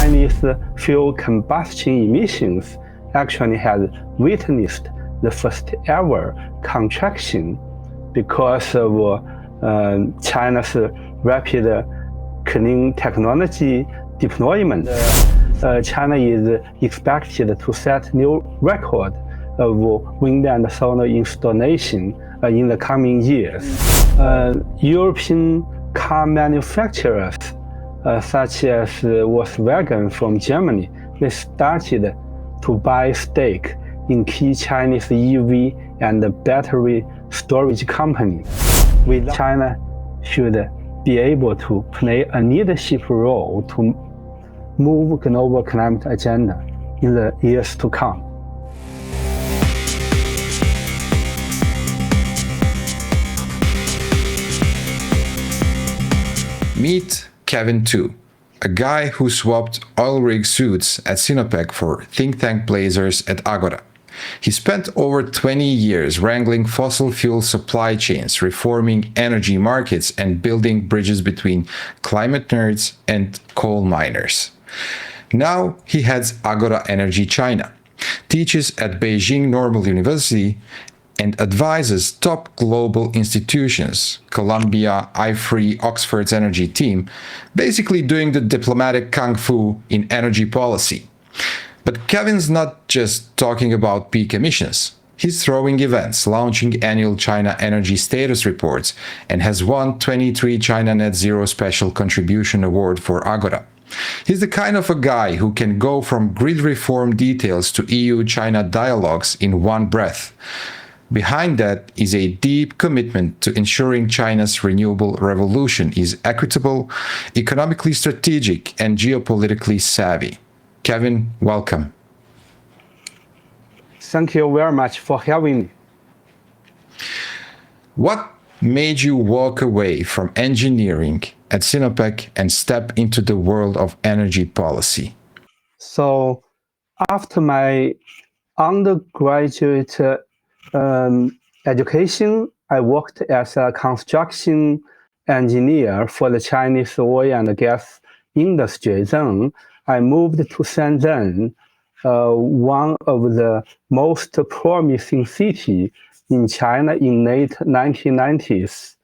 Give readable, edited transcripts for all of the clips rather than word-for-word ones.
Chinese fuel combustion emissions actually has witnessed the first ever contraction because of China's rapid clean technology deployment. China is expected to set new record of wind and solar installation in the coming years. European car manufacturers such as Volkswagen from Germany, they started to buy stake in key Chinese EV and battery storage companies. China should be able to play a leadership role to move global climate agenda in the years to come. Meet Kevin Tu, a guy who swapped oil rig suits at Sinopec for think tank blazers at Agora. He spent over 20 years wrangling fossil fuel supply chains, reforming energy markets, and building bridges between climate nerds and coal miners. Now he heads Agora Energy China, teaches at Beijing Normal University, and advises top global institutions, Columbia, IFRI, Oxford's energy team, basically doing the diplomatic kung fu in energy policy. But Kevin's not just talking about peak emissions. He's throwing events, launching annual China Energy Status Reports, and has won 23 China Net Zero Special Contribution Award for Agora. He's the kind of a guy who can go from grid reform details to EU-China dialogues in one breath. Behind that is a deep commitment to ensuring China's renewable revolution is equitable, economically strategic, and geopolitically savvy. Kevin, welcome. Thank you very much for having me. What made you walk away from engineering at Sinopec and step into the world of energy policy? So after my undergraduate education, I worked as a construction engineer for the Chinese oil and gas industry. Then I moved to Shenzhen, one of the most promising cities in China in late 1990s.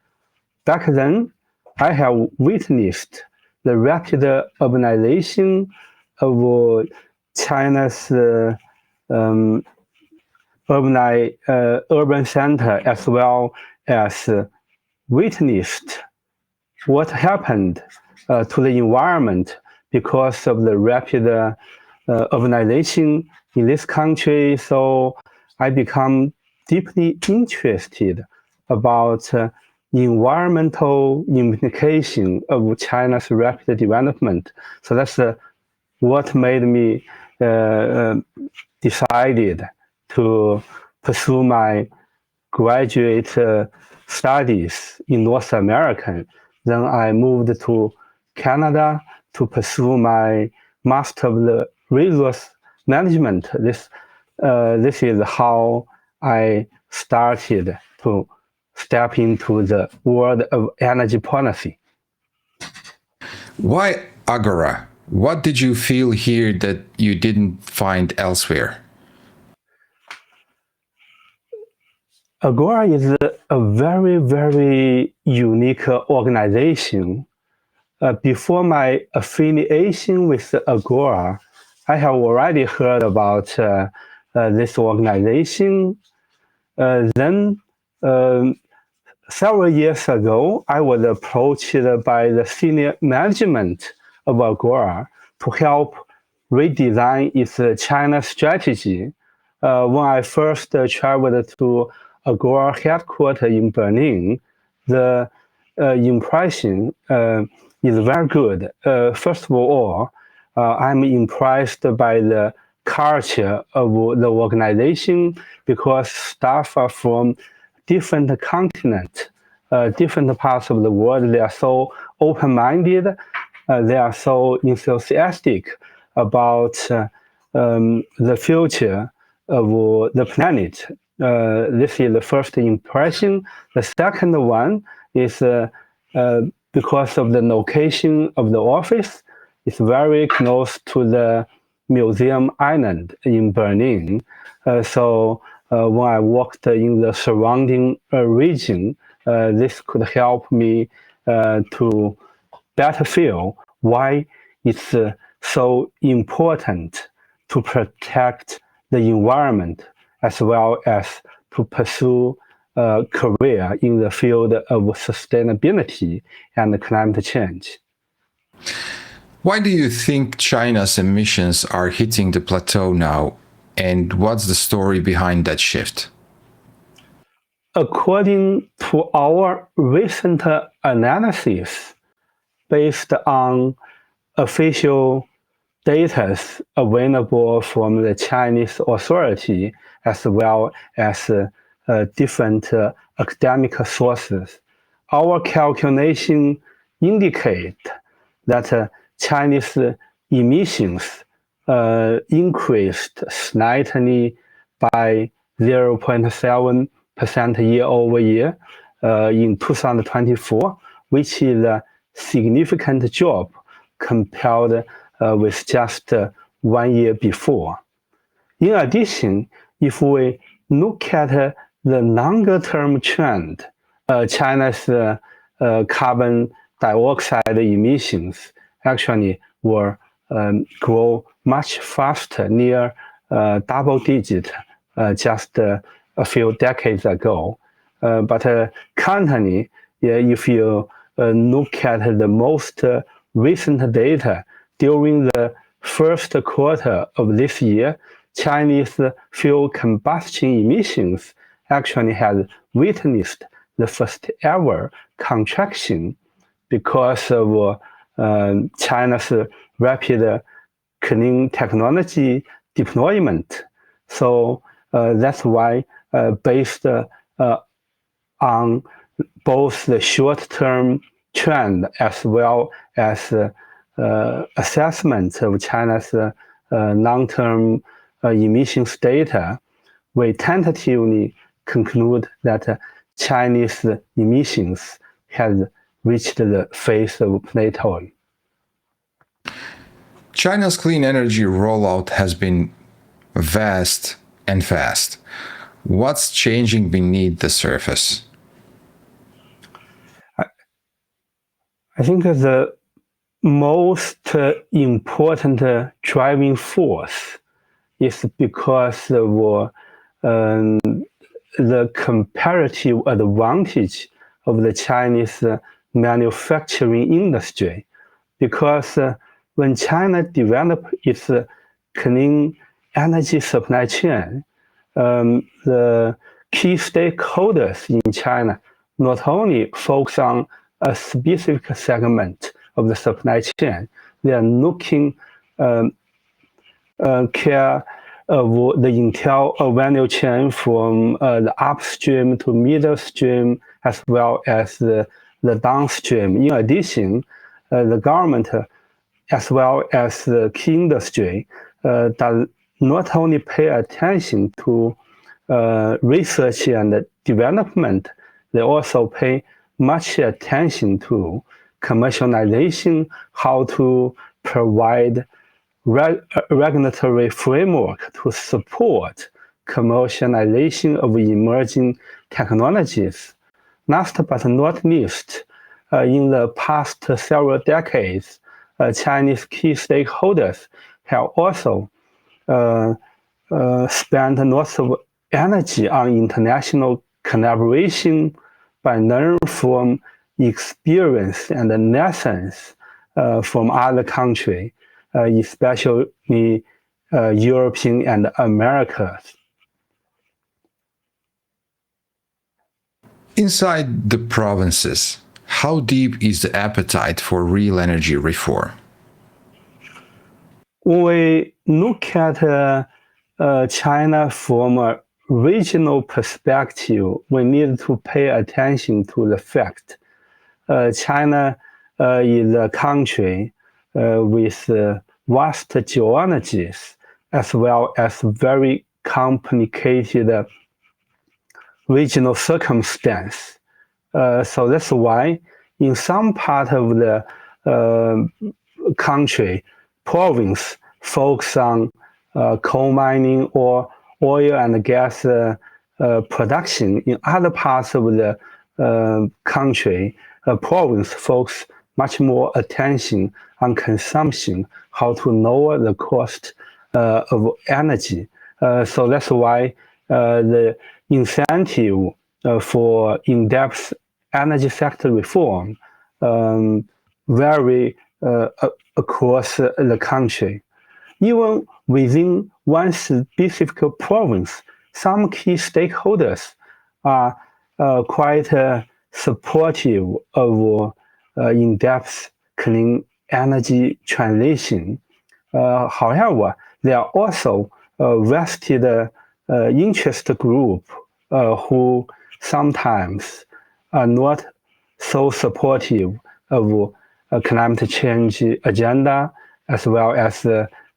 Back then, I have witnessed the rapid urbanization of China's urban center, as well as witnessed what happened to the environment because of the rapid urbanization in this country. So I become deeply interested about environmental implication of China's rapid development. So that's what made me decided to pursue my graduate studies in North America. Then I moved to Canada to pursue my Master of the Resource Management. This is how I started to step into the world of energy policy. Why Agora? What did you feel here that you didn't find elsewhere? Agora is a very, very unique organization. Before my affiliation with Agora, I have already heard about this organization. Then, several years ago, I was approached by the senior management of Agora to help redesign its China strategy. When I first traveled to Agora headquarters in Berlin, the impression is very good. First of all, I'm impressed by the culture of the organization because staff are from different continents, different parts of the world. They are so open-minded. They are so enthusiastic about the future of the planet. This is the first impression. The second one is because of the location of the office. is very close to the Museum Island in Berlin. So when I walked in the surrounding region, this could help me to better feel why it's so important to protect the environment as well as to pursue a career in the field of sustainability and climate change. Why do you think China's emissions are hitting the plateau now, and what's the story behind that shift? According to our recent analysis, based on official data available from the Chinese authority as well as different academic sources, our calculation indicate that Chinese emissions increased slightly by 0.7% year over year in 2024, which is a significant drop compared with just 1 year before. In addition, if we look at the longer term trend, China's carbon dioxide emissions actually will grow much faster, near double digit, just a few decades ago. But currently, if you look at the most recent data, during the first quarter of this year, Chinese fuel combustion emissions actually has witnessed the first ever contraction because of China's rapid clean technology deployment. So that's why, based on both the short-term trend as well as assessment of China's long-term emissions data, we tentatively conclude that Chinese emissions has reached the phase of plateauing. China's clean energy rollout has been vast and fast. What's changing beneath the surface? I think the most important driving force is because of the comparative advantage of the Chinese manufacturing industry. Because when China developed its clean energy supply chain, the key stakeholders in China not only focus on a specific segment of the supply chain, they are looking care of the entire value chain from the upstream to middle stream as well as the downstream. In addition, the government as well as the key industry does not only pay attention to research and development, they also pay much attention to commercialization, how to provide regulatory framework to support commercialization of emerging technologies. Last but not least, in the past several decades, Chinese key stakeholders have also spent lots of energy on international collaboration by learning from experience and lessons from other countries, especially European and Americas. Inside the provinces, how deep is the appetite for real energy reform? When we look at China from a regional perspective, we need to pay attention to the fact China is a country with vast geologies as well as very complicated regional circumstance. So that's why in some part of the country, province focus on coal mining or oil and gas production. In other parts of the country, province focus much more attention on consumption, how to lower the cost of energy. So that's why the incentive for in-depth energy sector reform vary across the country. Even within one specific province, some key stakeholders are quite supportive of in-depth clean energy transition. However, there are also vested interest group who sometimes are not so supportive of climate change agenda as well as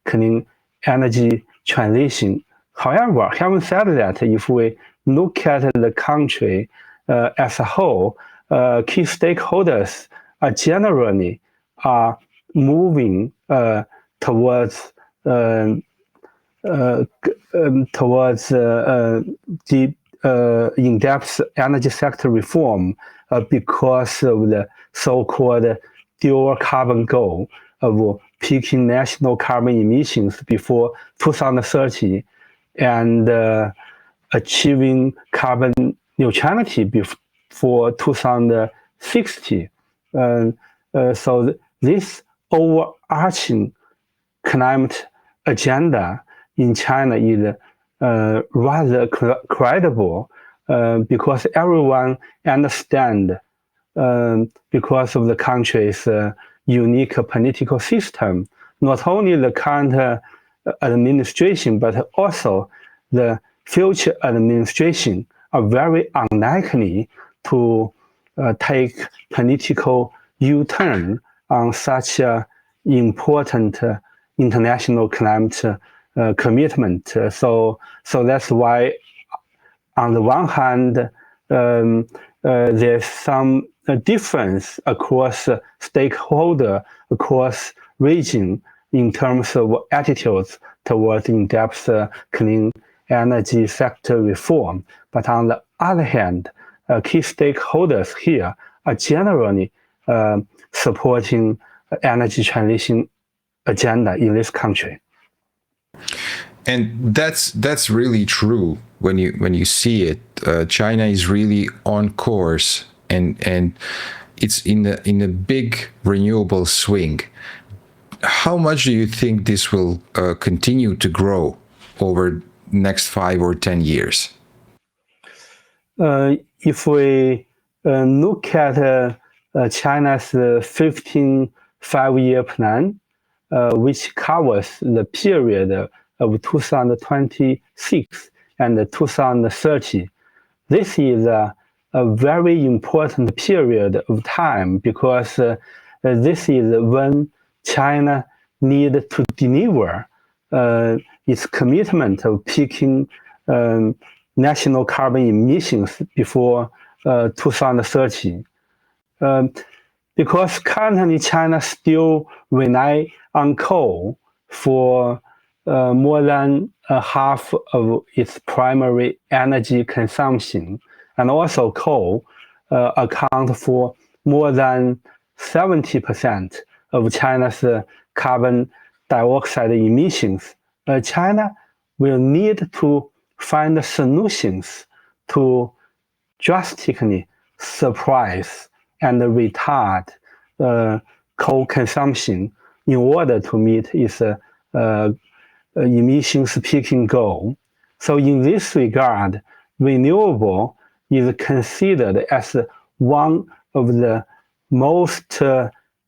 clean energy transition. However, having said that, if we look at the country as a whole, key stakeholders are generally moving towards the in-depth energy sector reform because of the so-called dual carbon goal of peaking national carbon emissions before 2030 and achieving carbon neutrality before 2060. So this overarching climate agenda in China is rather credible because everyone understands because of the country's unique political system, not only the current administration, but also the future administration are very unlikely to take political U-turn on such important international climate commitment. So that's why, on the one hand, there's some difference across stakeholder, across region in terms of attitudes towards in-depth clean energy sector reform. But on the other hand, key stakeholders here are generally supporting energy transition agenda in this country. And that's really true when you see it. China is really on course, and it's in a big renewable swing. How much do you think this will continue to grow over next 5 or 10 years? If we look at China's 15 five-year plan, which covers the period of 2026 and 2030, this is a very important period of time because this is when China needs to deliver its commitment of peaking national carbon emissions before 2030. Because currently China still relies on coal for more than half of its primary energy consumption, and also coal account for more than 70% of China's carbon dioxide emissions. China will need to find solutions to drastically suppress and retard coal consumption in order to meet its emissions peaking goal. So in this regard, renewable is considered as one of the most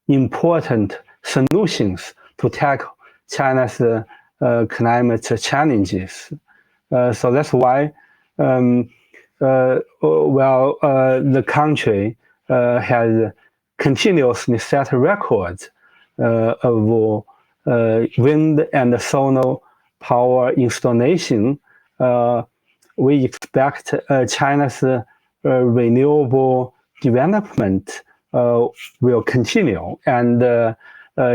important solutions to tackle China's climate challenges. So that's why the country has continuously set records of wind and solar power installation. We expect China's renewable development will continue, and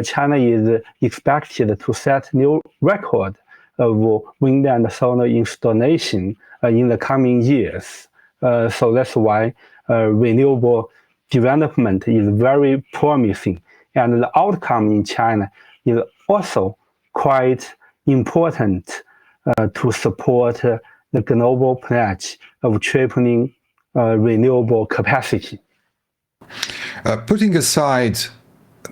China is expected to set new record of wind and solar installation in the coming years. So that's why renewable development is very promising, and the outcome in China is also quite important to support the global pledge of tripling renewable capacity. Putting aside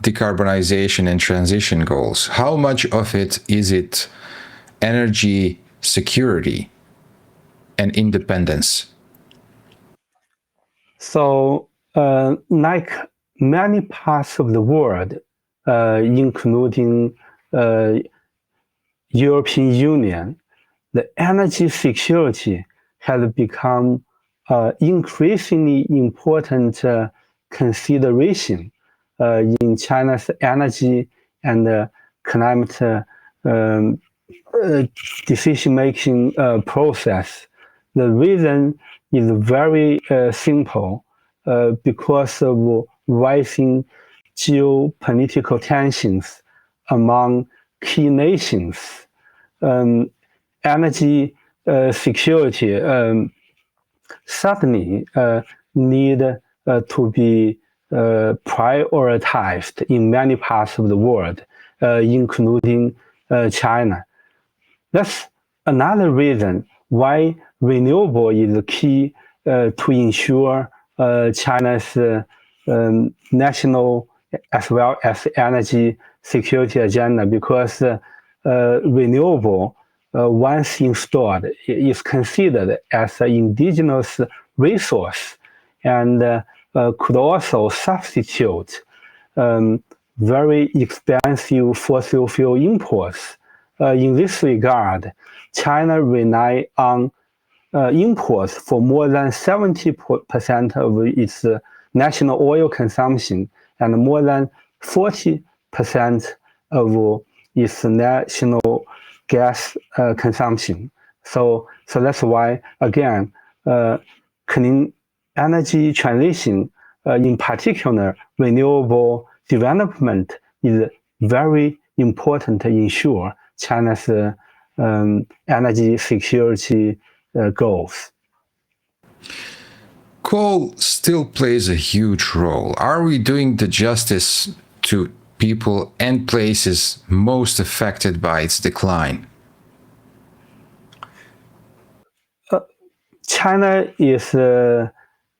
decarbonization and transition goals, how much of it is it energy security and independence? So, like many parts of the world, including European Union, the energy security has become increasingly important consideration in China's energy and climate decision-making process. The reason is very simple, because of rising geopolitical tensions among key nations. Energy security certainly need to be prioritized in many parts of the world, including China. That's another reason why renewable is key to ensure China's national as well as energy security agenda, because renewable, once installed, is considered as an indigenous resource and could also substitute very expensive fossil fuel imports. In this regard, China relies on imports for more than 70% of its national oil consumption and more than 40% of its national gas consumption. So that's why, again, clean energy transition, in particular renewable development, is very important to ensure China's energy security goals. Coal still plays a huge role. Are we doing the justice to people and places most affected by its decline? China is the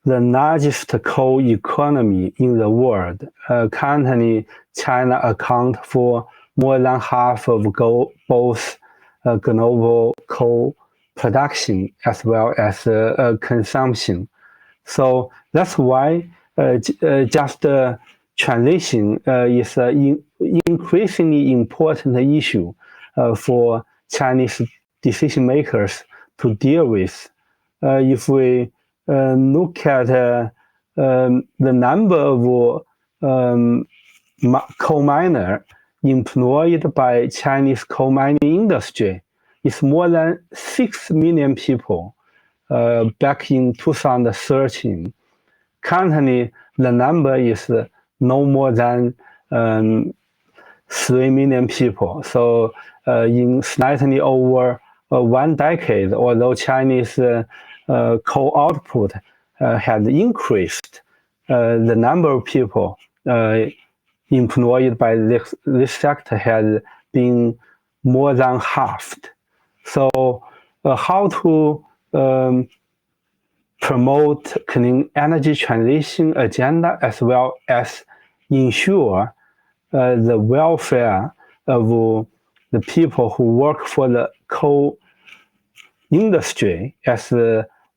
largest coal economy in the world. Currently, China accounts for more than half of both global coal production as well as consumption. So that's why just transition is an increasingly important issue for Chinese decision makers to deal with. If we look at the number of coal miners employed by Chinese coal mining industry, it's more than 6 million people back in 2013. Currently, the number is no more than 3 million people. So in slightly over 1 decade, although Chinese coal output has increased, the number of people employed by this sector has been more than halved. So how to promote clean energy transition agenda as well as ensure the welfare of the people who work for the coal industry as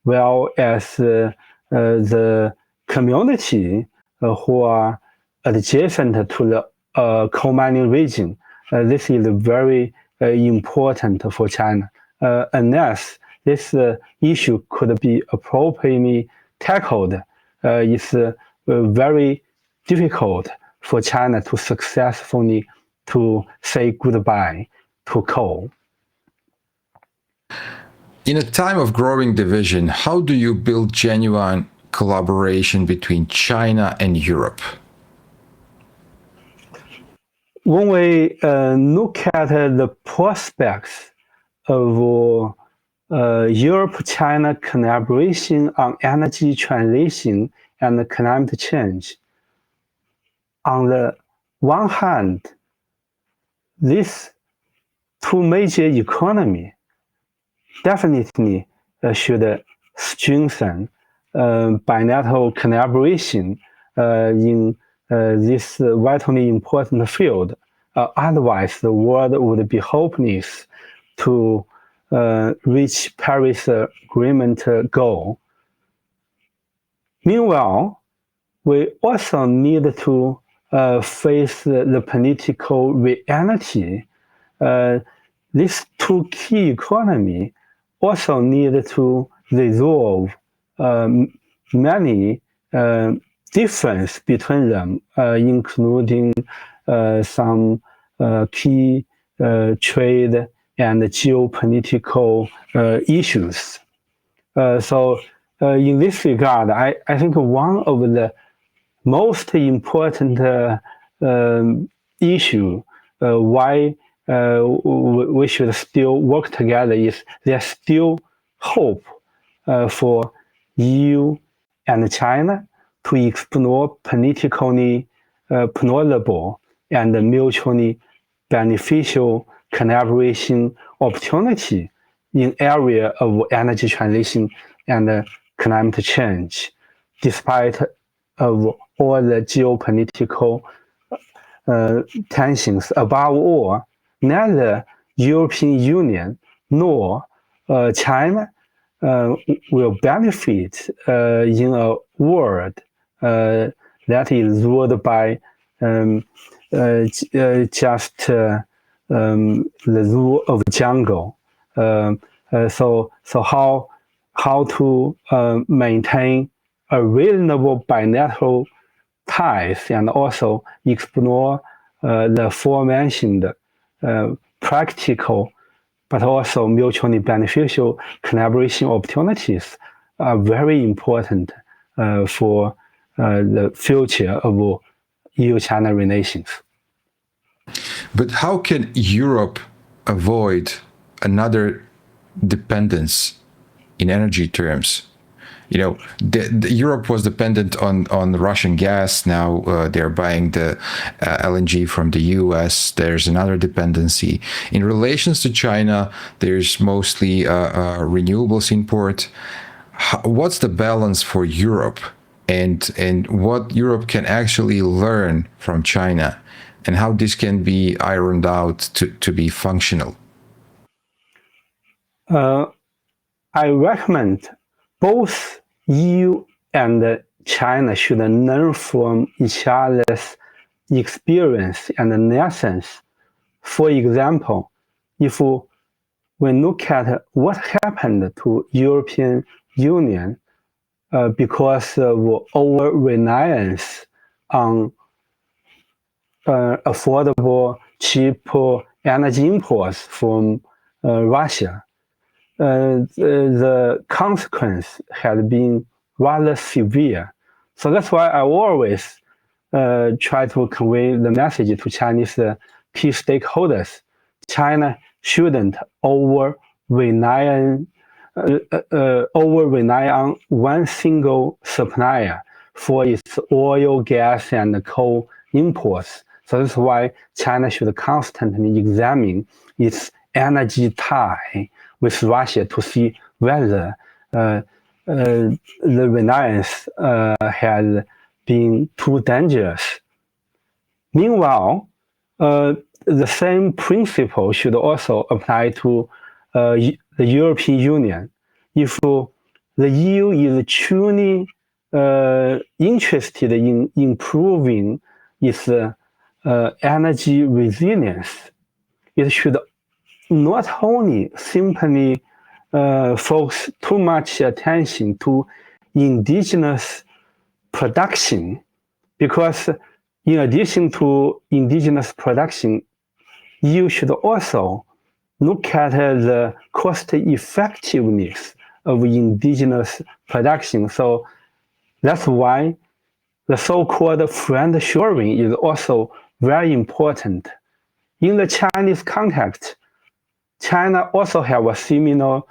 well as the community who are adjacent to the coal mining region. This is very important for China. Unless this issue could be appropriately tackled, it's very difficult for China to successfully to say goodbye to coal. In a time of growing division, how do you build genuine collaboration between China and Europe? when we look at the prospects of Europe-China collaboration on energy transition and climate change, on the one hand, these two major economies definitely should strengthen bilateral collaboration in this vitally important field. Otherwise, the world would be hopeless to reach Paris Agreement goal. Meanwhile, we also need to face the political reality. These two key economies also need to resolve many differences between them, including some key trade and geopolitical issues. So in this regard, I think one of the most important issue why we should still work together is there's still hope for EU and China to explore politically plausible and mutually beneficial collaboration opportunity in area of energy transition and climate change, despite of all the geopolitical tensions. Above all, neither European Union nor China will benefit in a world that is ruled by just the rule of jungle. So how to maintain a reasonable bilateral ties and also explore the aforementioned practical but also mutually beneficial collaboration opportunities are very important for the future of EU-China relations. But how can Europe avoid another dependence in energy terms? You know, Europe was dependent on Russian gas. Now they're buying the LNG from the US. There's another dependency. In relations to China, there's mostly renewables import. What's the balance for Europe, and what Europe can actually learn from China, and how this can be ironed out to be functional? I recommend both EU and China should learn from each other's experience and lessons. For example, if we look at what happened to European Union because of over-reliance on affordable, cheap energy imports from Russia, the consequence had been rather severe. So that's why I always try to convey the message to Chinese key stakeholders. China shouldn't over-rely on one single supplier for its oil, gas, and coal imports. So that's why China should constantly examine its energy tie with Russia to see whether the reliance has been too dangerous. Meanwhile, the same principle should also apply to the European Union. If the EU is truly interested in improving its energy resilience, it should not only simply focus too much attention to indigenous production, because in addition to indigenous production, you should also look at the cost effectiveness of indigenous production. So that's why the so-called friend shoring is also very important. In the Chinese context, China also have a similar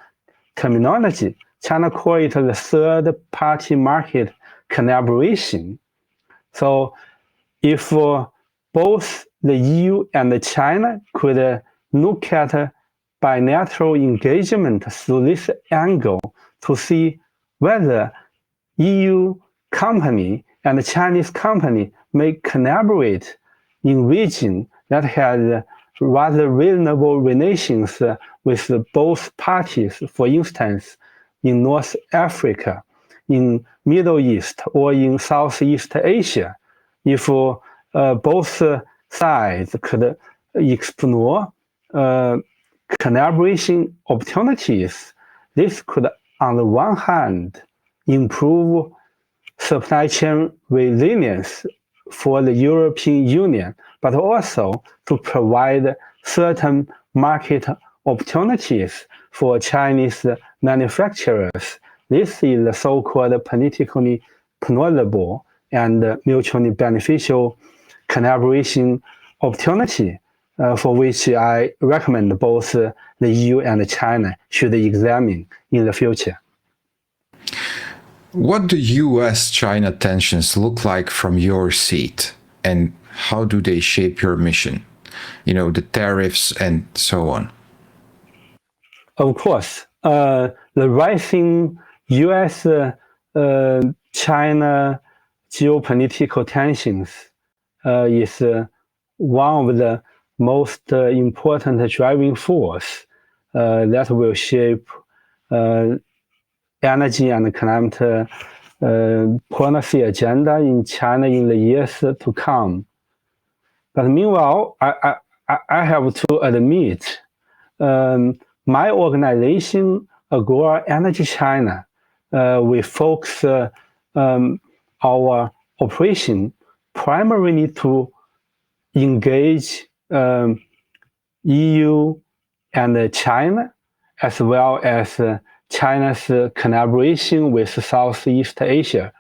terminology. China call it the third-party market collaboration. So if both the EU and China could look at bilateral engagement through this angle to see whether EU company and Chinese company may collaborate in region that has rather reasonable relations with both parties, for instance, in North Africa, in Middle East, or in Southeast Asia. If both sides could explore collaboration opportunities, this could, on the one hand, improve supply chain resilience for the European Union, but also to provide certain market opportunities for Chinese manufacturers. This is the so-called politically plausible and mutually beneficial collaboration opportunity for which I recommend both the EU and China should examine in the future. What do US-China tensions look like from your seat, and how do they shape your mission? The tariffs and so on. Of course, the rising US-China geopolitical tensions is one of the most important driving force that will shape energy and climate policy agenda in China in the years to come. But meanwhile, I have to admit, my organization, Agora Energy China, we focus our operation primarily to engage EU and China, as well as China's collaboration with Southeast Asia.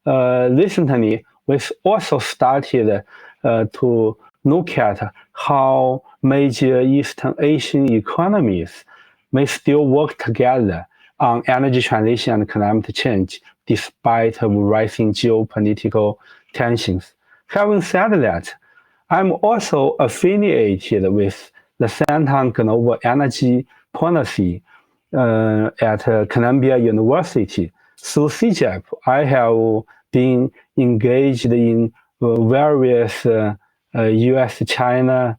Recently, we've also started to look at how major Eastern Asian economies may still work together on energy transition and climate change, despite rising geopolitical tensions. Having said that, I'm also affiliated with the Center on Global Energy Policy at Columbia University. Through CGEP, I have been engaged in various US-China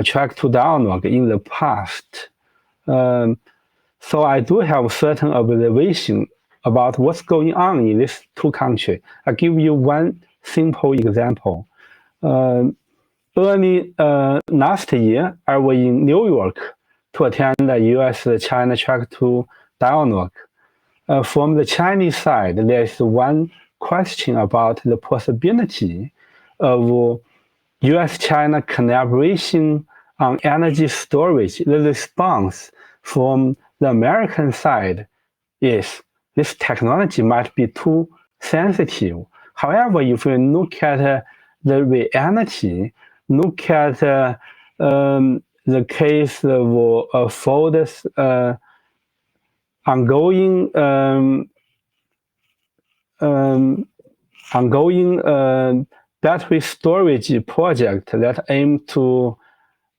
track to dialogue in the past. So I do have certain observation about what's going on in these two countries. I'll give you one simple example. Early last year, I was in New York to attend the US-China track to dialogue. From the Chinese side, there is one question about the possibility of US-China collaboration on energy storage. The response from the American side is this technology might be too sensitive. However, if you look at the reality, look at the case of Ford's ongoing battery storage project that aim to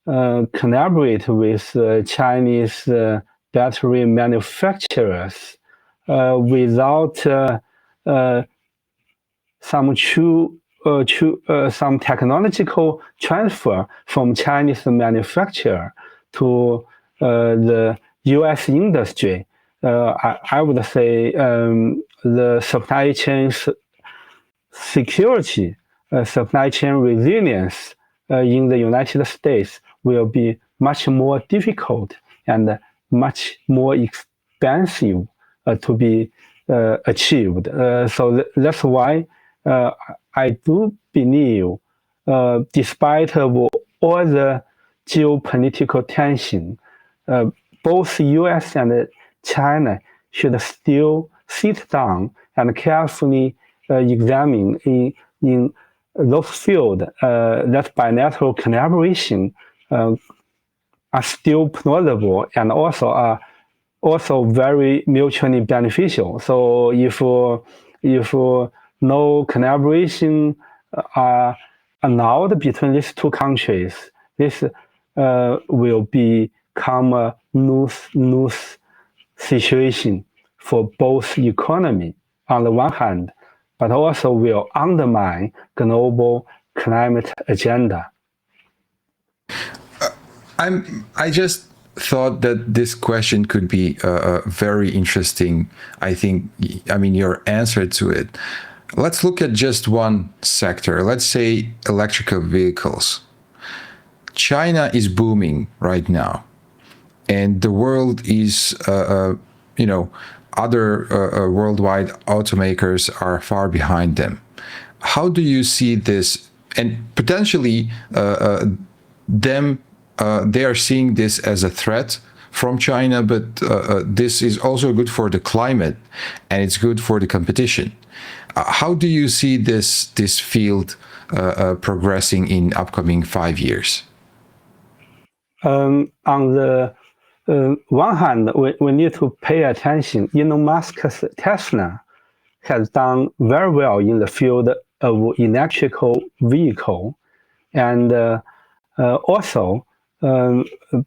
collaborate with Chinese battery manufacturers without some technological transfer from Chinese manufacturer to the US industry. I would say the supply chain security, supply chain resilience in the United States will be much more difficult and much more expensive to be achieved. So that's why I do believe, despite of all the geopolitical tension, both US and China should still sit down and carefully examine in those fields that bilateral collaboration are still plausible and also are also very mutually beneficial. So if no collaboration are allowed between these two countries, this will become a lose situation for both economy on the one hand, but also will undermine global climate agenda. I just thought that this question could be very interesting. I mean, your answer to it. Let's look at just one sector. Let's say electrical vehicles. China is booming right now, and the world is, other worldwide automakers are far behind them. How do you see this? And potentially, them they are seeing this as a threat from China, but this is also good for the climate and it's good for the competition. How do you see this field progressing in upcoming 5 years? On the one hand, we need to pay attention. Elon Musk's Tesla has done very well in the field of electrical vehicle, and also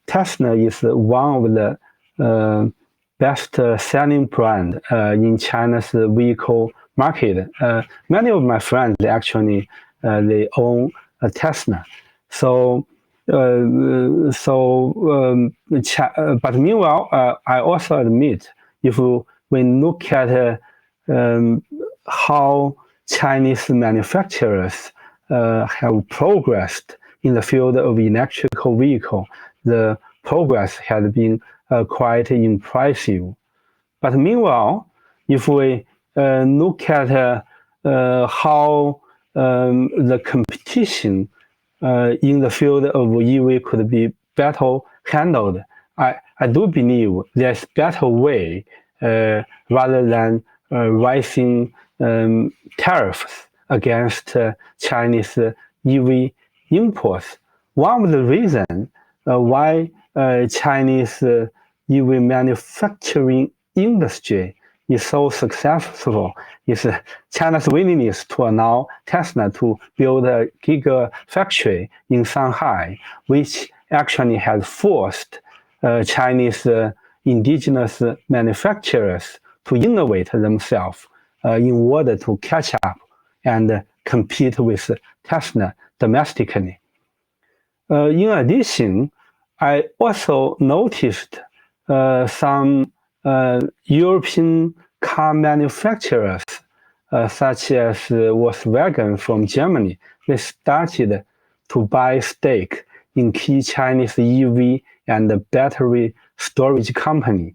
Tesla is one of the best selling brand in China's vehicle market. Many of my friends actually they own a Tesla. So, but meanwhile, I also admit if we look at how Chinese manufacturers have progressed in the field of electrical vehicle, the progress has been quite impressive. But meanwhile, if we look at how the competition in the field of EV could be better handled, I do believe there's better way rather than rising tariffs against Chinese EV imports. One of the reasons why Chinese EV manufacturing industry is so successful is China's willingness to allow Tesla to build a gigafactory in Shanghai, which actually has forced Chinese indigenous manufacturers to innovate themselves in order to catch up and compete with Tesla domestically. In addition, I also noticed some European car manufacturers, such as Volkswagen from Germany, they started to buy stake in key Chinese EV and battery storage company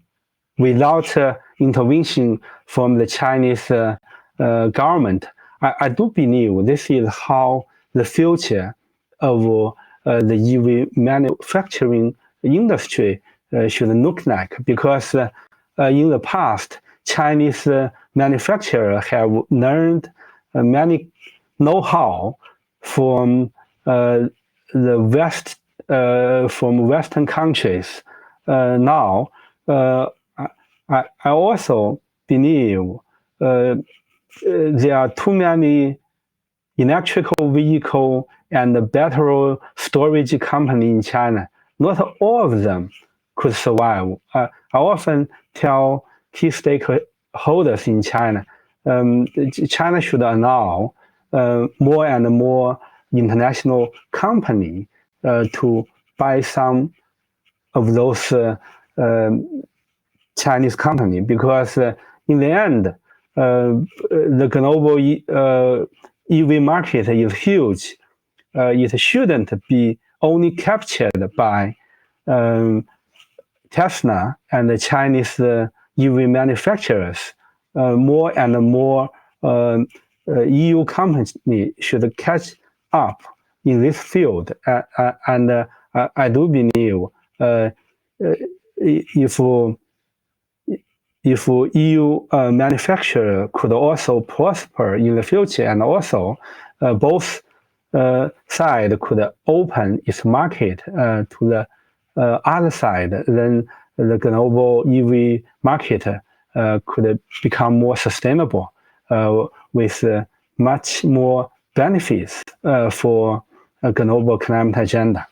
without intervention from the Chinese government. I do believe this is how the future of the EV manufacturing industry should look like, because in the past, Chinese manufacturers have learned many know-how from the West, from Western countries. Now, I also believe there are too many electrical vehicle and battery storage company in China. Not all of them could survive. I often tell key stakeholders in China, China should allow more and more international company to buy some of those Chinese company, because in the end, the global EV market is huge. It shouldn't be only captured by Tesla and the Chinese EV manufacturers. More and more EU companies should catch up in this field. And I do believe if EU manufacturer could also prosper in the future, and also both side could open its market to the other side, then the global EV market could become more sustainable with much more benefits for a global climate agenda.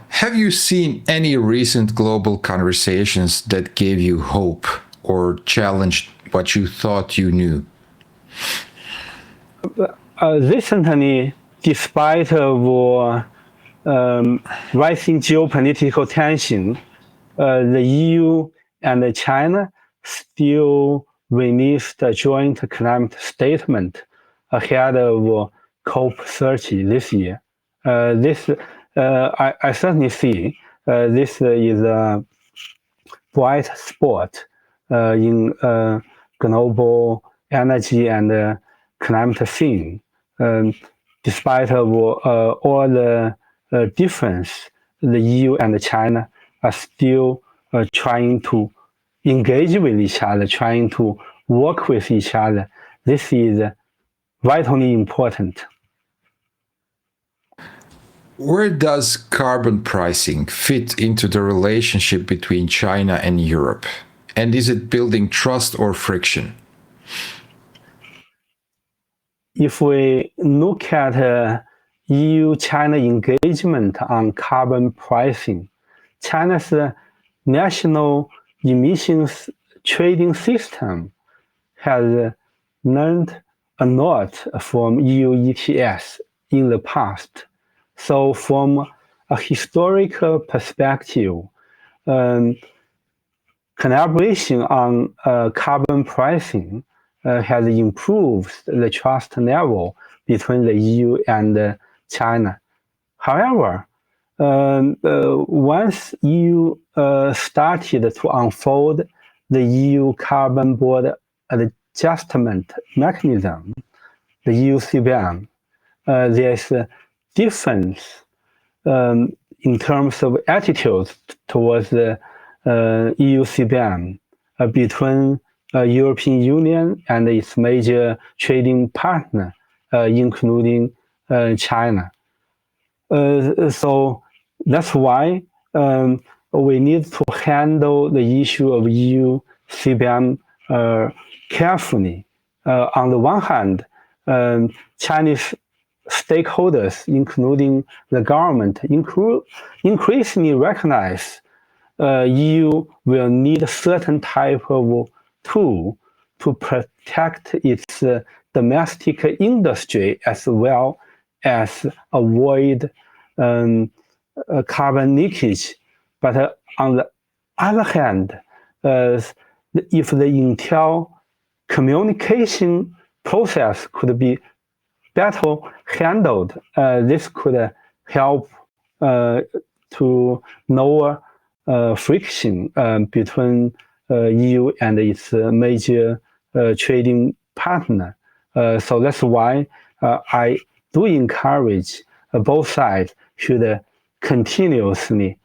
Have you seen any recent global conversations that gave you hope or challenged what you thought you knew? Recently, despite rising geopolitical tension, the EU and China still released a joint climate statement ahead of COP30 this year. I certainly see this is a bright spot in global energy and climate scene. Despite of all the difference, the EU and China are still trying to engage with each other, trying to work with each other. This is vitally important. Where does carbon pricing fit into the relationship between China and Europe? And is it building trust or friction? If we look at EU-China engagement on carbon pricing, China's national emissions trading system has learned a lot from EU ETS in the past. So from a historical perspective, collaboration on carbon pricing has improved the trust level between the EU and China. However, once EU started to unfold the EU carbon border adjustment mechanism, the EU CBAM, there's a difference in terms of attitudes towards the EU CBAM between European Union and its major trading partner, including China. So that's why we need to handle the issue of EU CBAM carefully. On the one hand, Chinese stakeholders, including the government, increasingly recognize EU will need a certain type of tool to protect its domestic industry as well as avoid carbon leakage. But on the other hand, if the Intel communication process could be better handled, this could help to lower friction between EU and its major trading partner. So that's why I do encourage both sides should continuously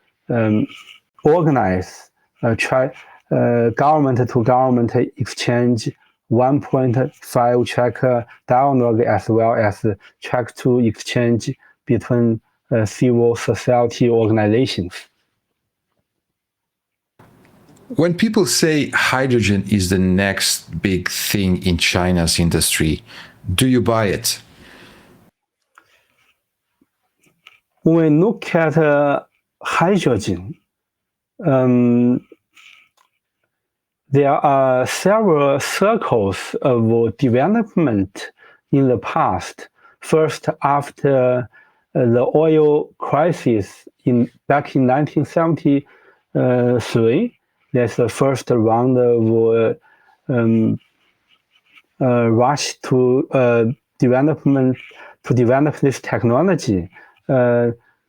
organize, try government-to-government exchange 1.5 track dialogue as well as track 2 exchange between civil society organizations. When people say hydrogen is the next big thing in China's industry, do you buy it? When we look at hydrogen, there are several circles of development in the past. First, after the oil crisis back in 1973, there's the first round of rush to develop this technology.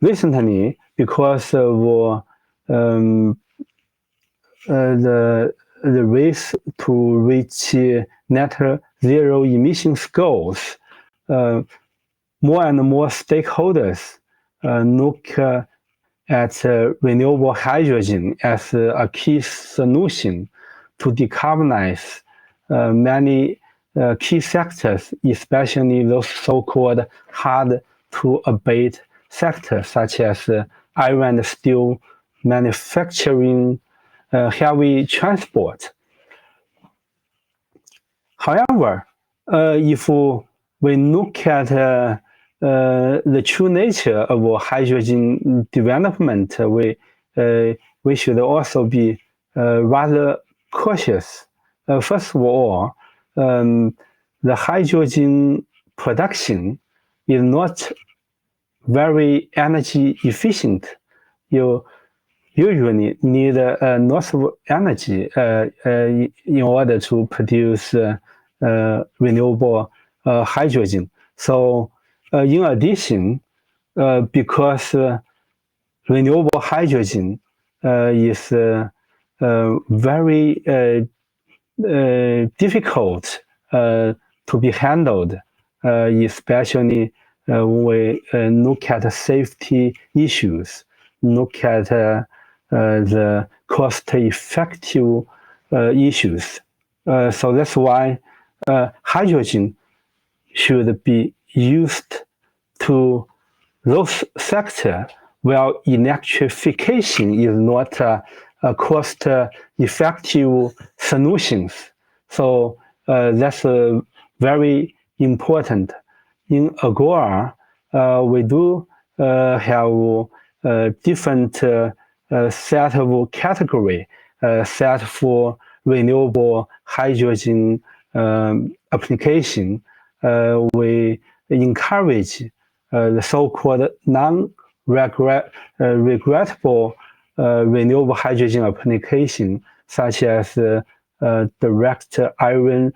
Recently, because of the race to reach net zero emissions goals, more and more stakeholders look at renewable hydrogen as a key solution to decarbonize many key sectors, especially those so-called hard-to-abate sectors, such as iron and steel manufacturing, heavy transport. However, if we look at the true nature of hydrogen development, we should also be rather cautious. First of all, the hydrogen production is not very energy efficient. You usually need lots of energy in order to produce renewable hydrogen. So, in addition, because renewable hydrogen is very difficult to be handled, especially when we look at safety issues, look at the cost-effective issues. So that's why hydrogen should be used to those sectors where electrification is not a cost-effective solutions. So that's very important. In Agora, we do have different set of category set for renewable hydrogen application. We encourage the so-called non-regrettable renewable hydrogen application, such as direct hydrogen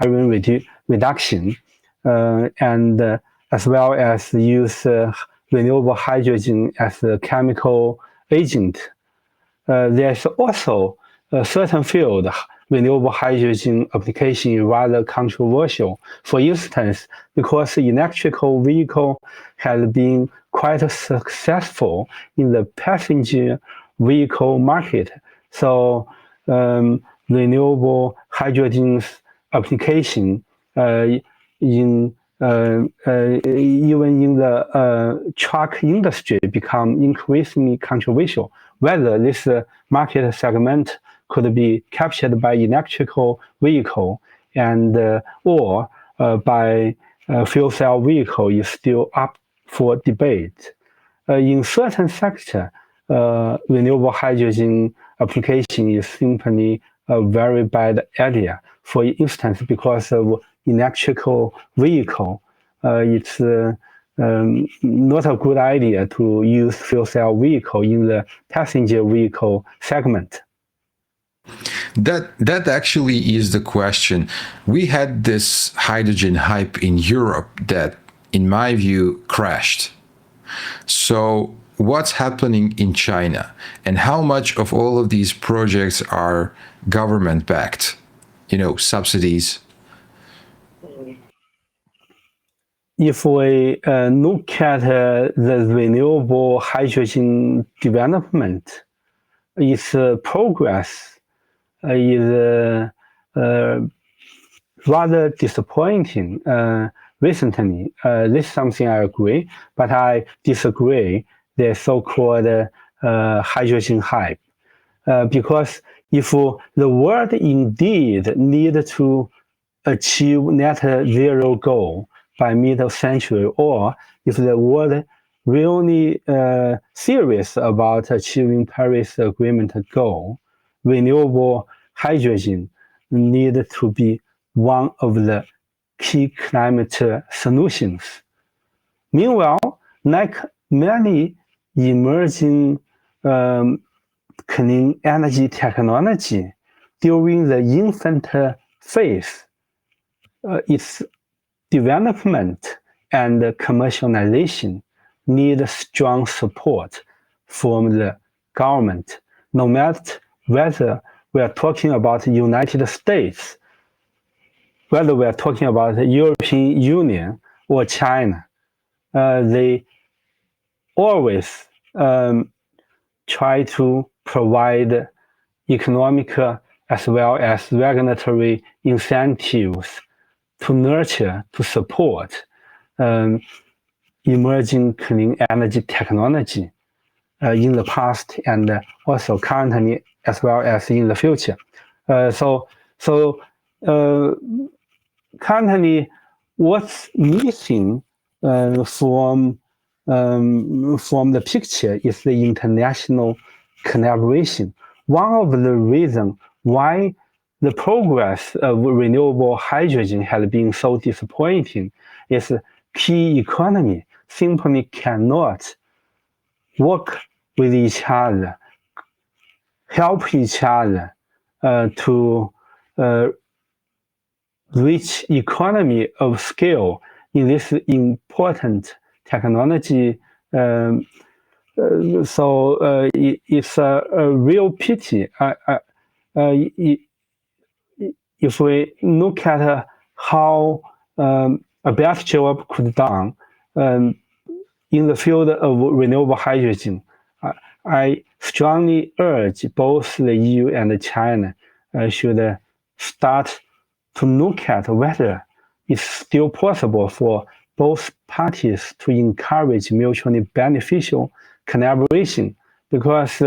ion reduction, and as well as use renewable hydrogen as a chemical agent. There's also a certain field, renewable hydrogen application is rather controversial. For instance, because electrical vehicle has been quite successful in the passenger vehicle market. So renewable hydrogen application even in the truck industry become increasingly controversial. Whether this market segment could be captured by electrical vehicle and or by fuel cell vehicle is still up for debate. In certain sectors, renewable hydrogen application is simply a very bad idea. For instance, because of electrical vehicle, it's not a good idea to use fuel cell vehicle in the passenger vehicle segment. That actually is the question. We had this hydrogen hype in Europe that, in my view, crashed. So what's happening in China, and how much of all of these projects are government backed? Subsidies. If we look at the renewable hydrogen development, its progress is rather disappointing recently. This is something I agree, but I disagree the so-called hydrogen hype. Because if the world indeed need to achieve net zero goal by mid-century, or if the world really serious about achieving Paris Agreement goal, renewable hydrogen need to be one of the key climate solutions. Meanwhile, like many emerging clean energy technology, during the infant phase, its development and commercialization need strong support from the government, no matter whether we are talking about the United States, whether we are talking about the European Union or China. They always try to provide economic as well as regulatory incentives to nurture, to support emerging clean energy technology in the past and also currently as well as in the future. So currently, what's missing from the picture is the international collaboration. One of the reasons why the progress of renewable hydrogen has been so disappointing is key economy simply cannot work with each other, help each other to reach economy of scale in this important technology. It's a real pity. If we look at how a better job could be done in the field of renewable hydrogen, I strongly urge both the EU and China should start to look at whether it's still possible for both parties to encourage mutually beneficial collaboration, because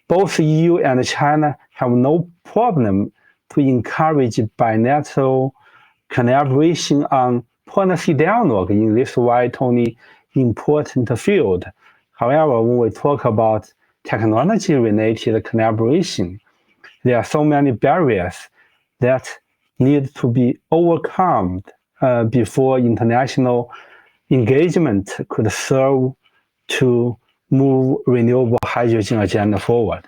both EU and China have no problem to encourage bilateral collaboration on policy dialogue in this vitally important field. However, when we talk about technology-related collaboration, there are so many barriers that need to be overcome before international engagement could serve to move renewable hydrogen agenda forward.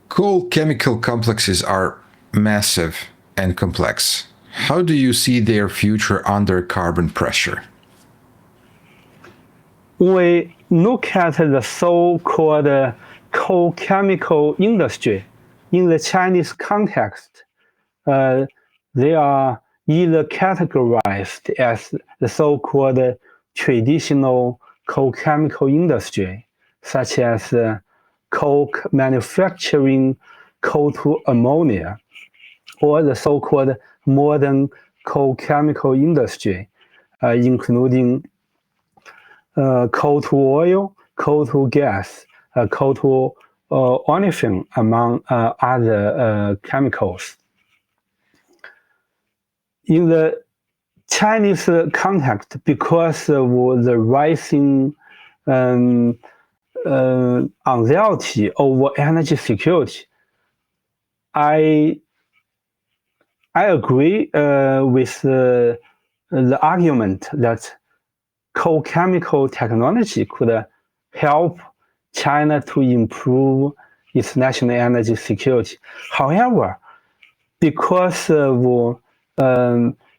Coal chemical complexes are massive and complex. How do you see their future under carbon pressure? When we look at the so-called coal chemical industry in the Chinese context, they are either categorized as the so-called traditional coal chemical industry, such as coke manufacturing coal to ammonia, or the so-called modern coal chemical industry, including coal to oil, coal to gas, coal to olefin, among other chemicals. In the Chinese context, because of the rising anxiety over energy security, I agree with the argument that coal chemical technology could help China to improve its national energy security. However, because of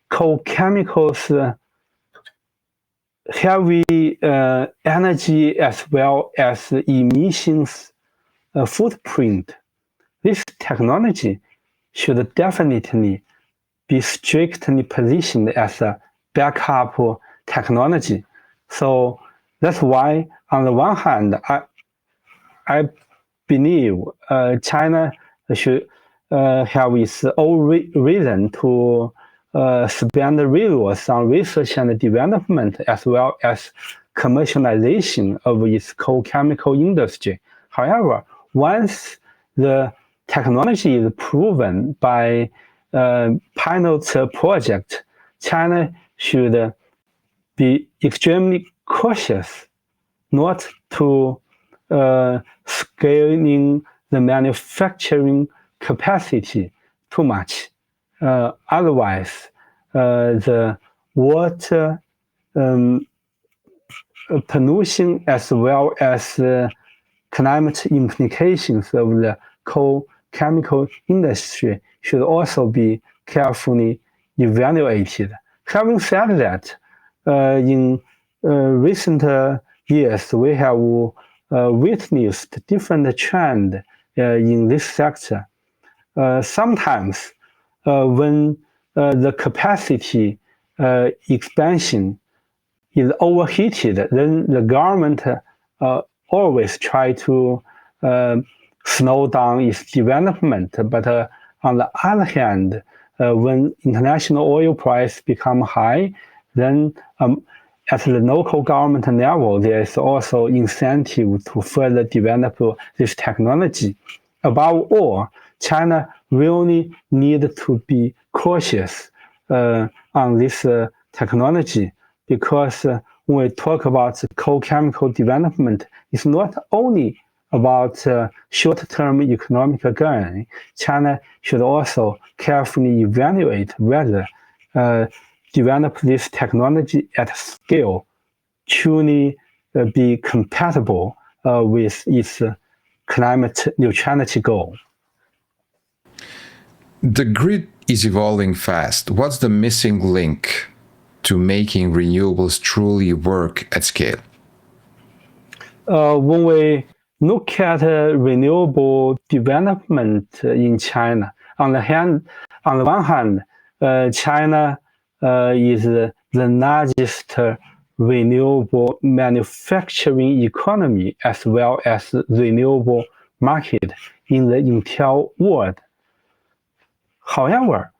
coal chemicals heavy energy as well as emissions footprint, this technology should definitely be strictly positioned as a backup technology. So that's why, on the one hand, I believe China should have its own reason to spend resources on research and development as well as commercialization of its coal chemical industry. However, once the technology is proven by pilot project, China should be extremely cautious not to scaling the manufacturing capacity too much. Otherwise, the water pollution as well as climate implications of the coal chemical industry should also be carefully evaluated. Having said that, in recent years, we have witnessed different trends in this sector. Sometimes when the capacity expansion is overheated, then the government always try to slow down its development. But on the other hand, when international oil price become high, then at the local government level, there is also incentive to further develop this technology. Above all, China really need to be cautious on this technology, because when we talk about coal chemical development, it's not only about short-term economic gain. China should also carefully evaluate whether develop this technology at scale truly be compatible with its climate neutrality goal. The grid is evolving fast. What's the missing link to making renewables truly work at scale? When we look at renewable development in China, on the one hand, China is the largest renewable manufacturing economy as well as renewable market in the entire world. However,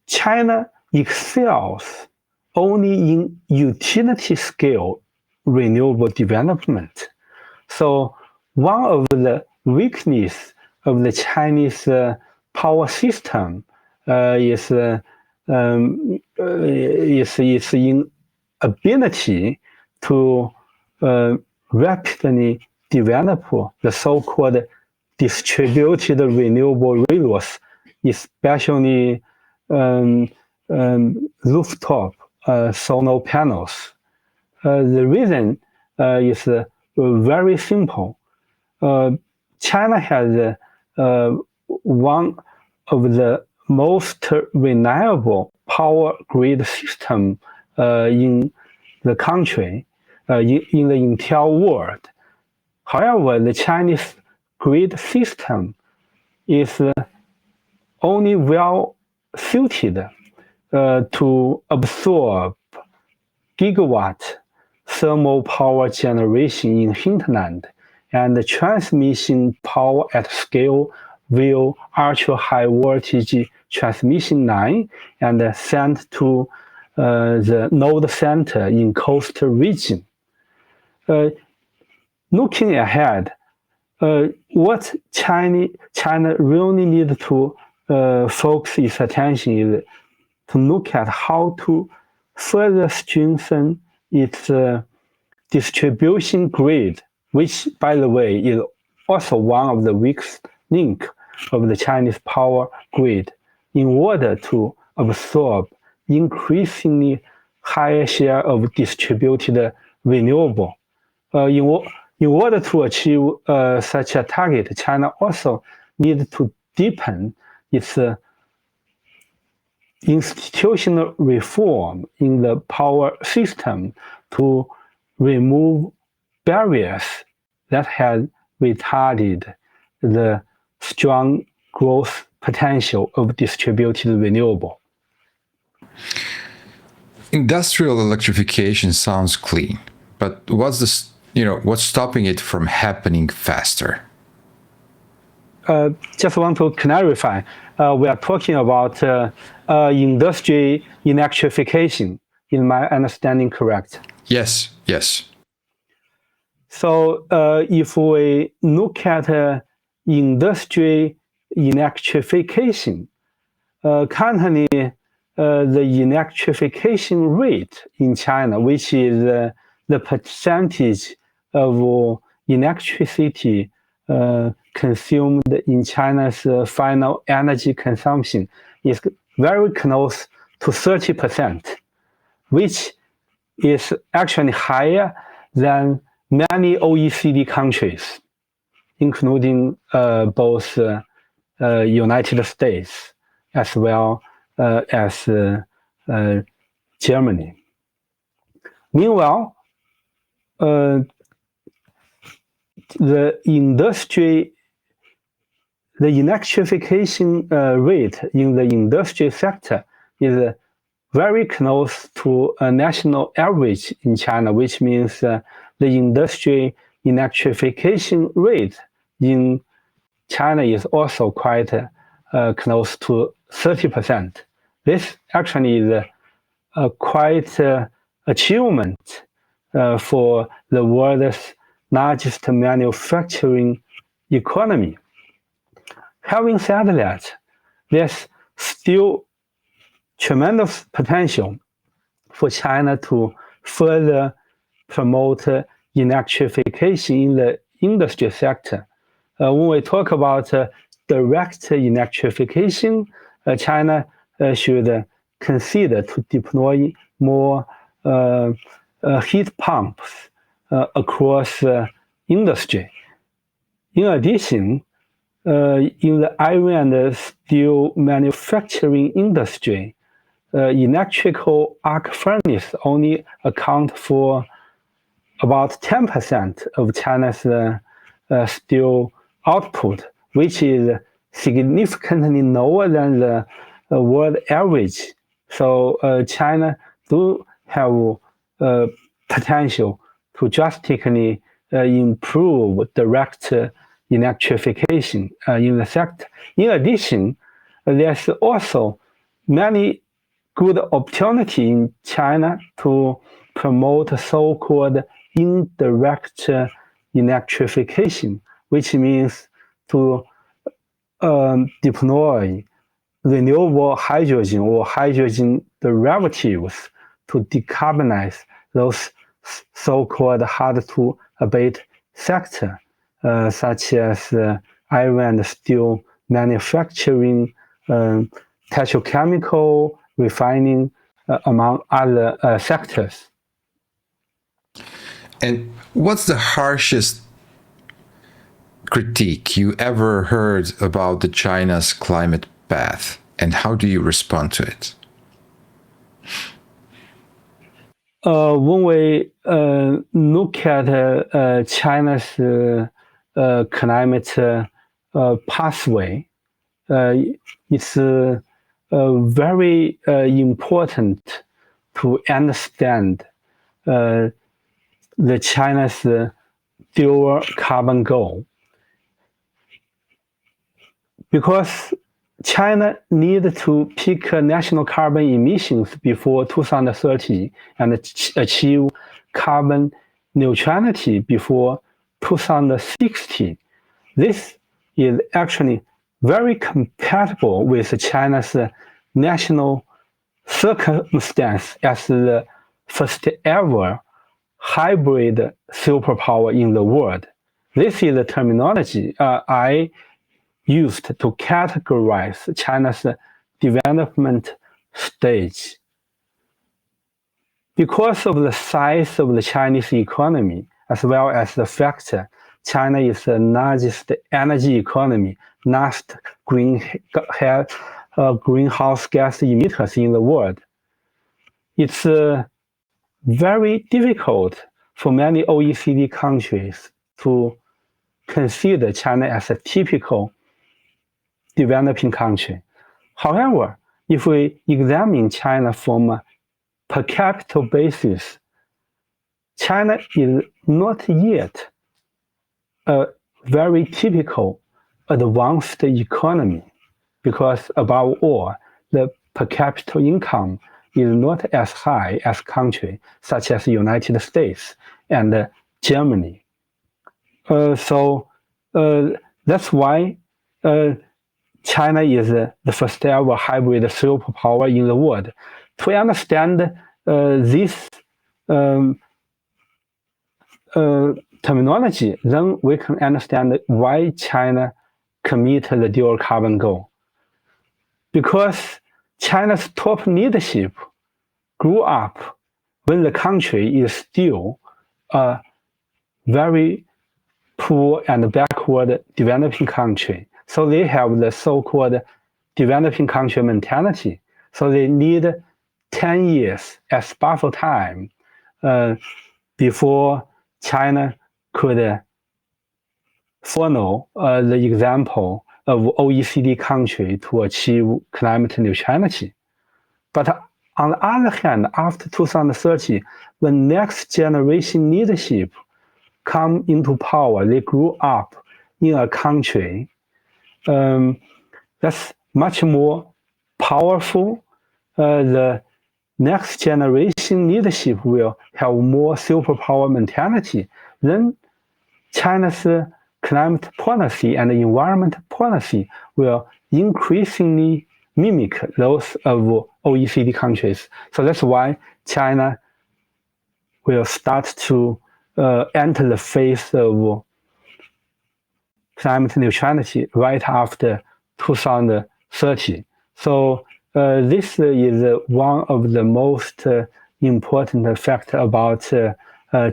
China excels only in utility scale renewable development. So one of the weaknesses of the Chinese power system is its inability to rapidly develop the so-called distributed renewable resource, especially rooftop solar panels. The reason is very simple. China has one of the most reliable power grid system in the country, in the entire world. However, the Chinese grid system is only well suited to absorb gigawatt thermal power generation in hinterland, and the transmission power at scale via ultra-high voltage transmission line and sent to the node center in coastal region. Looking ahead, what China really needs to focus its attention is to look at how to further strengthen its distribution grid, which, by the way, is also one of the weakest links of the Chinese power grid, in order to absorb increasingly higher share of distributed renewable. In order to achieve such a target, China also needs to deepen its institutional reform in the power system to remove barriers that have retarded the strong growth potential of distributed renewable. Industrial electrification sounds clean, but what's stopping it from happening faster? Just want to clarify, we are talking about industry electrification. Is my understanding correct? Yes. So if we look at industry electrification, currently the electrification rate in China, which is the percentage of electricity consumed in China's final energy consumption, is very close to 30%, which is actually higher than many OECD countries, including both United States as well as Germany. Meanwhile, the electrification rate in the industry sector is very close to a national average in China, which means the industry electrification rate in China is also quite close to 30%. This actually is quite achievement for the world's largest manufacturing economy. Having said that, there's still tremendous potential for China to further promote electrification in the industry sector. When we talk about direct electrification, China should consider to deploy more heat pumps across industry. In addition, in the iron and steel manufacturing industry, electrical arc furnace only account for about 10% of China's steel output, which is significantly lower than the world average. So China do have potential to drastically improve direct electrification in the sector. In addition, there's also many good opportunity in China to promote so-called indirect electrification, which means to deploy renewable hydrogen or hydrogen derivatives to decarbonize those so-called hard-to-abate sector, such as iron and steel manufacturing, petrochemical refining, among other sectors. And what's the harshest critique you ever heard about the China's climate path, and how do you respond to it? When we look at China's climate pathway, it's very important to understand the China's dual carbon goal, because China needs to peak national carbon emissions before 2030 and achieve carbon neutrality before 2060. This is actually very compatible with China's national circumstance as the first ever hybrid superpower in the world. This is the terminology I used to categorize China's development stage. Because of the size of the Chinese economy, as well as the fact China is the largest energy economy, last greenhouse gas emitters in the world, it's very difficult for many OECD countries to consider China as a typical developing country. However, if we examine China from a per capita basis, China is not yet a very typical advanced economy, because above all, the per capita income is not as high as countries such as the United States and Germany. So that's why China is the first ever hybrid superpower in the world. To understand this terminology, then we can understand why China committed the dual carbon goal. Because China's top leadership grew up when the country is still a very poor and backward developing country. So they have the so-called developing country mentality. So they need 10 years as buffer time before China could follow the example of OECD country to achieve climate neutrality. But on the other hand, after 2030, when next generation leadership come into power, they grew up in a country, that's much more powerful. The next generation leadership will have more superpower mentality. Then China's climate policy and environment policy will increasingly mimic those of OECD countries. So that's why China will start to enter the phase of climate neutrality right after 2030. So this is one of the most important factors about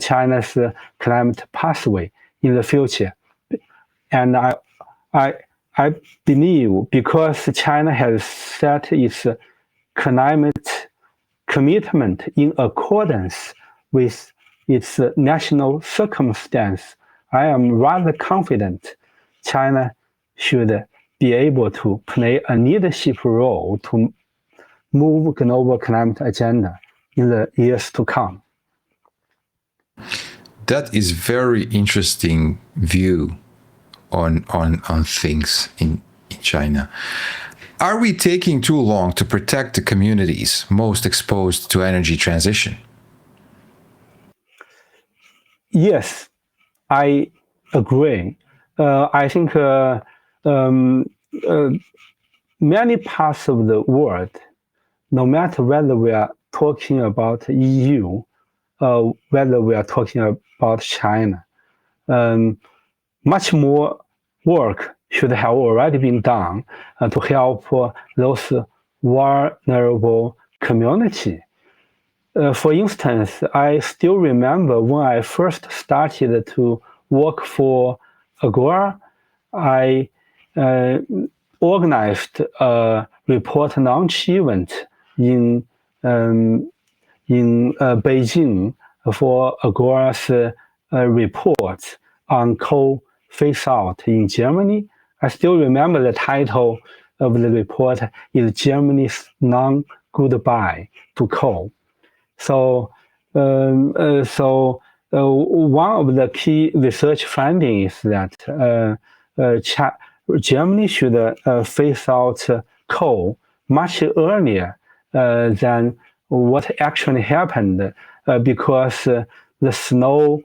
China's climate pathway in the future. And I believe because China has set its climate commitment in accordance with its national circumstance, I am rather confident China should be able to play a leadership role to move global climate agenda in the years to come. That is very interesting view on things in China. Are we taking too long to protect the communities most exposed to energy transition? Yes, I agree. I think many parts of the world, no matter whether we are talking about EU, whether we are talking about China, much more work should have already been done to help those vulnerable community. For instance, I still remember when I first started to work for Agora, I organized a report launch event in Beijing for Agora's report on coal phase out in Germany. I still remember the title of the report is Germany's Non-Goodbye to Coal. So, one of the key research findings is that Germany should phase out coal much earlier than what actually happened because the slow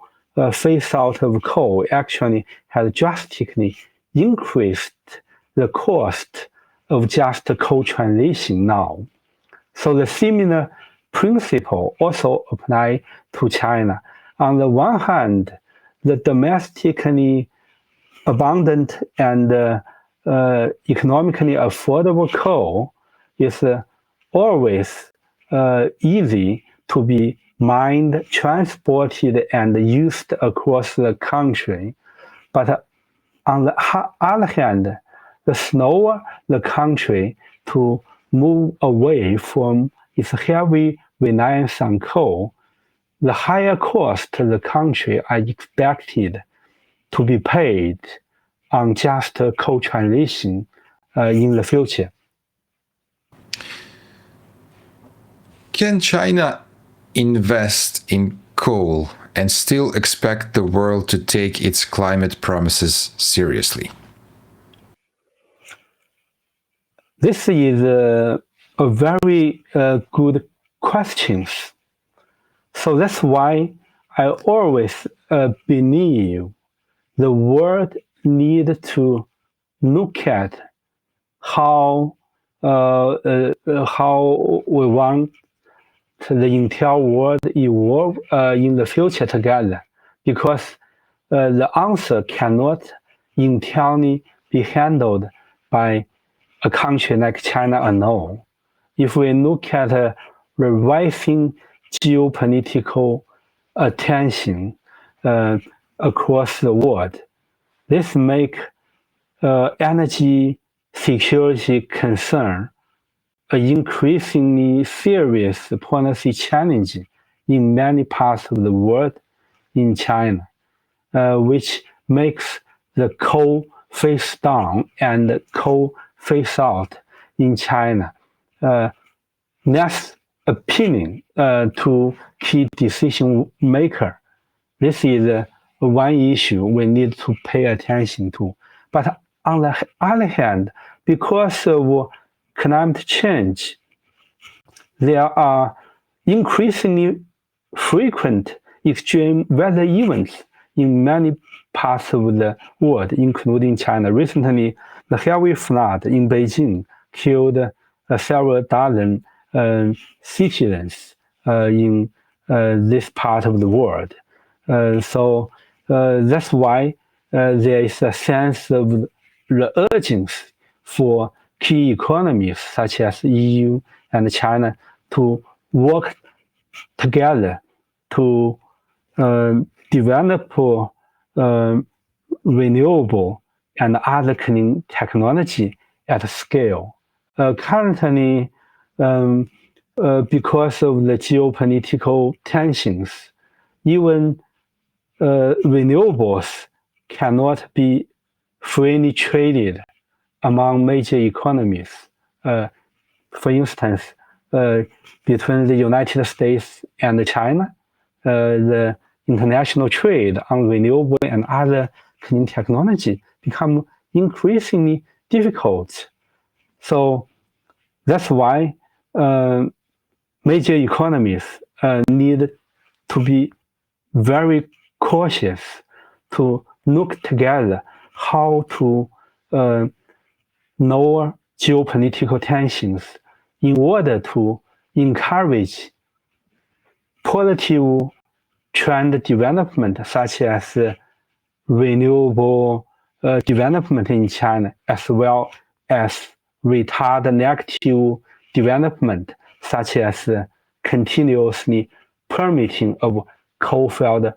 phase out of coal actually has drastically increased the cost of just coal transition now. So the similar principle also apply to China. On the one hand, the domestically abundant and economically affordable coal is always easy to be mined, transported, and used across the country. But on the other hand, the slower the country to move away from its heavy reliance on coal, the higher cost the country are expected to be paid on just coal transition in the future. Can China invest in coal and still expect the world to take its climate promises seriously? This is a very good question. So that's why I always believe the world needs to look at how we want the entire world evolve in the future together, because the answer cannot entirely be handled by a country like China alone. If we look at the rising geopolitical attention across the world, this makes energy security concern an increasingly serious policy challenge in many parts of the world, in China, which makes the coal phase down and coal phase out in China less appealing to key decision maker. This is one issue we need to pay attention to. But on the other hand, because of climate change, there are increasingly frequent extreme weather events in many parts of the world, including China. Recently, the heavy flood in Beijing killed several dozen citizens in this part of the world. So that's why there is a sense of the urgency for key economies such as EU and China to work together to develop renewable and other clean technology at scale. Currently, because of the geopolitical tensions, even renewables cannot be freely traded among major economies. For instance, between the United States and China, the international trade on renewable and other clean technology become increasingly difficult. So that's why major economies need to be very cautious to look together how to lower geopolitical tensions in order to encourage positive trend development such as renewable development in China, as well as retard negative development such as continuously permitting of coal-fired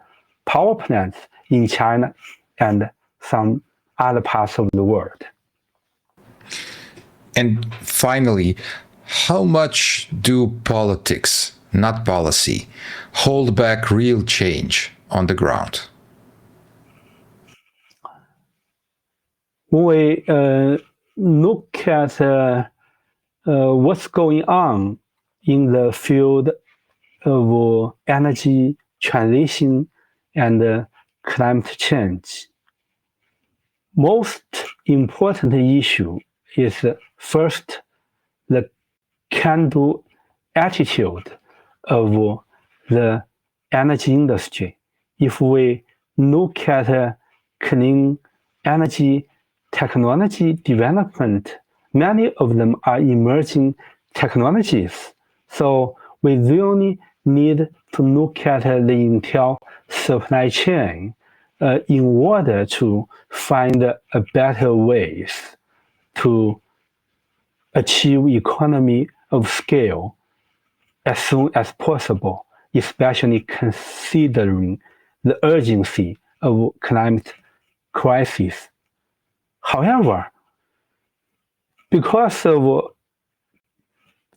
power plants in China and some other parts of the world. And finally, how much do politics, not policy, hold back real change on the ground? When we look at what's going on in the field of energy transition and climate change, most important issue is first the can-do attitude of the energy industry. If we look at clean energy technology development, many of them are emerging technologies. So we really need to look at the entire supply chain in order to find a better ways to achieve economy of scale as soon as possible, especially considering the urgency of climate crisis. However, because of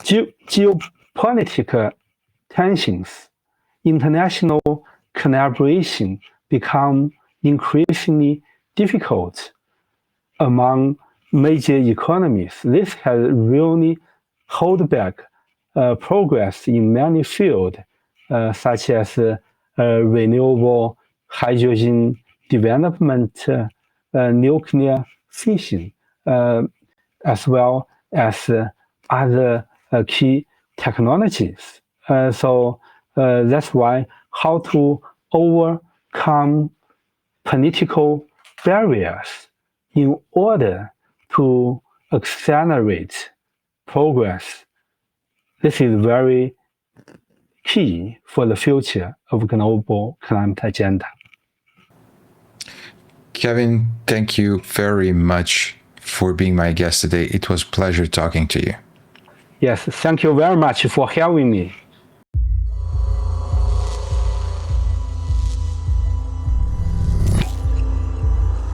geopolitical tensions, international collaboration become increasingly difficult among major economies. This has really held back progress in many fields, such as renewable hydrogen development, nuclear fission, as well as other key technologies. So that's why how to overcome political barriers in order to accelerate progress. This is very key for the future of global climate agenda. Kevin, thank you very much for being my guest today. It was a pleasure talking to you. Yes, thank you very much for having me.